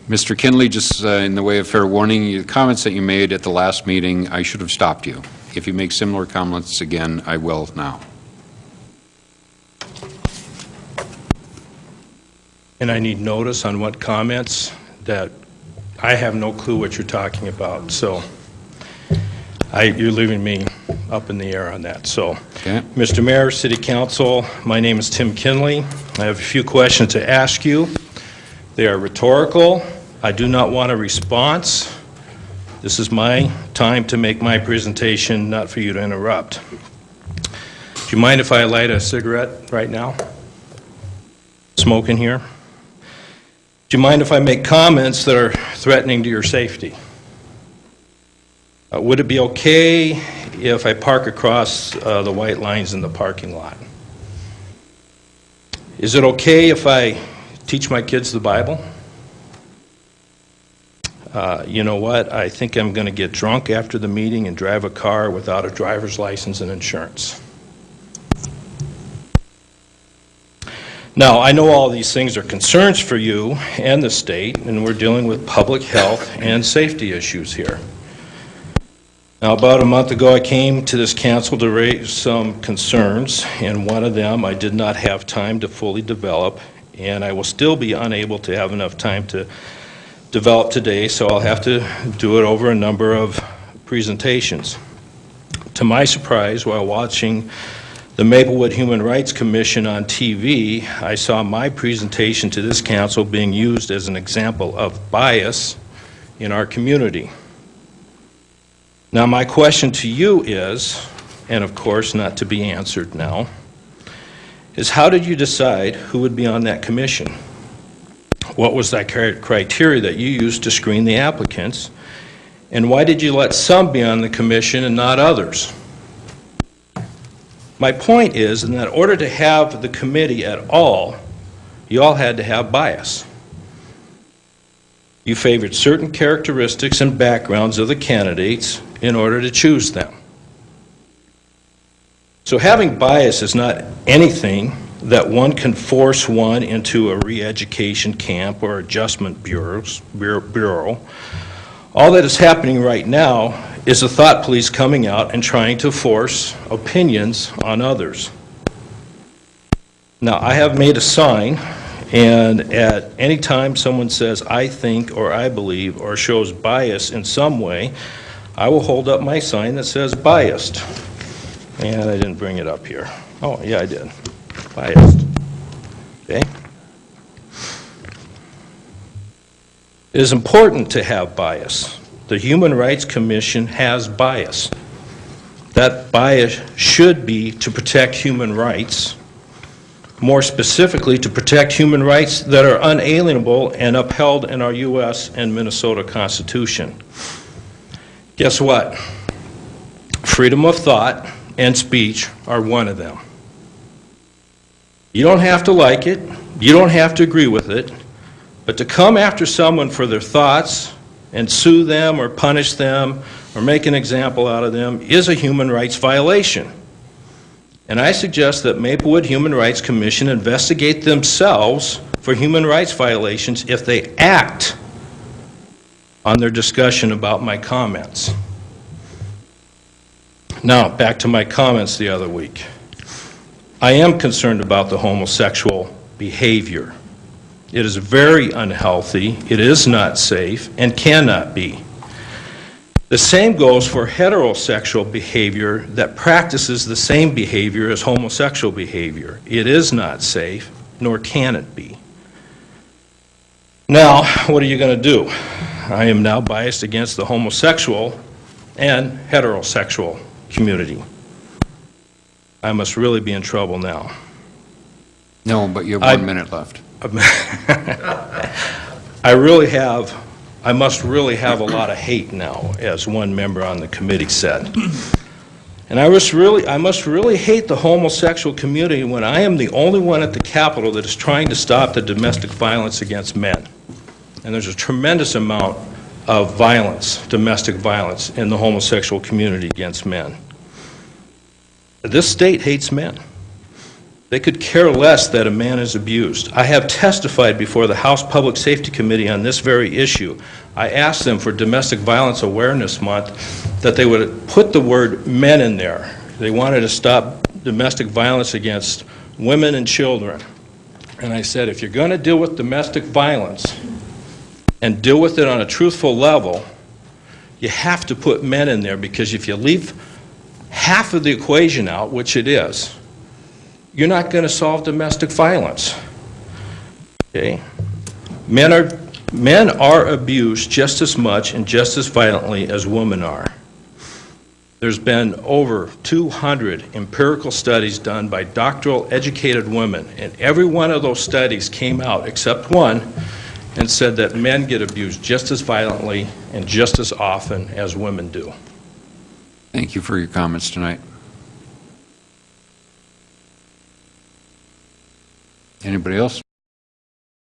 Mr. Kinley, just in the way of fair warning, the comments that you made at the last meeting, I should have stopped you. If you make similar comments again, I will now. And I need notice on what comments that I have no clue what you're talking about. So you're leaving me up in the air on that. So, okay. Mr. Mayor, City Council, my name is Tim Kinley. I have a few questions to ask you. They are rhetorical. I do not want a response. This is my time to make my presentation, not for you to interrupt. Do you mind if I light a cigarette right now? Smoke in here? Do you mind if I make comments that are threatening to your safety? Would it be okay if I park across the white lines in the parking lot? Is it okay if I teach my kids the Bible? You know what? I think I'm going to get drunk after the meeting and drive a car without a driver's license and insurance. Now, I know all these things are concerns for you and the state, and we're dealing with public health and safety issues here. Now, about a month ago, I came to this council to raise some concerns, and one of them I did not have time to fully develop, and I will still be unable to have enough time to develop today, so I'll have to do it over a number of presentations. To my surprise, while watching the Maplewood Human Rights Commission on TV, I saw my presentation to this council being used as an example of bias in our community. Now, my question to you is, and of course not to be answered now, is how did you decide who would be on that commission? What was that criteria that you used to screen the applicants? And why did you let some be on the commission and not others? My point is, in that order to have the committee at all, you all had to have bias. You favored certain characteristics and backgrounds of the candidates in order to choose them. So having bias is not anything that one can force one into a re-education camp or adjustment bureau. All that is happening right now is the thought police coming out and trying to force opinions on others. Now, I have made a sign, and at any time someone says, I think, or I believe, or shows bias in some way, I will hold up my sign that says biased. And I didn't bring it up here. Oh, yeah, I did. Biased. Okay? It is important to have bias. The Human Rights Commission has bias. That bias should be to protect human rights, more specifically to protect human rights that are unalienable and upheld in our U.S. and Minnesota Constitution. Guess what? Freedom of thought and speech are one of them. You don't have to like it, you don't have to agree with it, but to come after someone for their thoughts and sue them or punish them or make an example out of them is a human rights violation. And I suggest that Maplewood Human Rights Commission investigate themselves for human rights violations if they act on their discussion about my comments. Now, back to my comments the other week. I am concerned about the homosexual behavior. It is very unhealthy, it is not safe, and cannot be. The same goes for heterosexual behavior that practices the same behavior as homosexual behavior. It is not safe, nor can it be. Now, what are you going to do? I am now biased against the homosexual and heterosexual community. I must really be in trouble now. No, but you have 1 minute left. I must really have a lot of hate now, as one member on the committee said. And I must really hate the homosexual community when I am the only one at the Capitol that is trying to stop the domestic violence against men. And there's a tremendous amount of violence, domestic violence, in the homosexual community against men. This state hates men. They could care less that a man is abused. I have testified before the House Public Safety Committee on this very issue. I asked them for Domestic Violence Awareness Month that they would put the word men in there. They wanted to stop domestic violence against women and children. And I said, if you're going to deal with domestic violence and deal with it on a truthful level, you have to put men in there, because if you leave half of the equation out, which it is, you're not going to solve domestic violence. Okay? Men are abused just as much and just as violently as women are. There's been over 200 empirical studies done by doctoral educated women, and every one of those studies came out, except one, and said that men get abused just as violently and just as often as women do. Thank you for your comments tonight. Anybody else?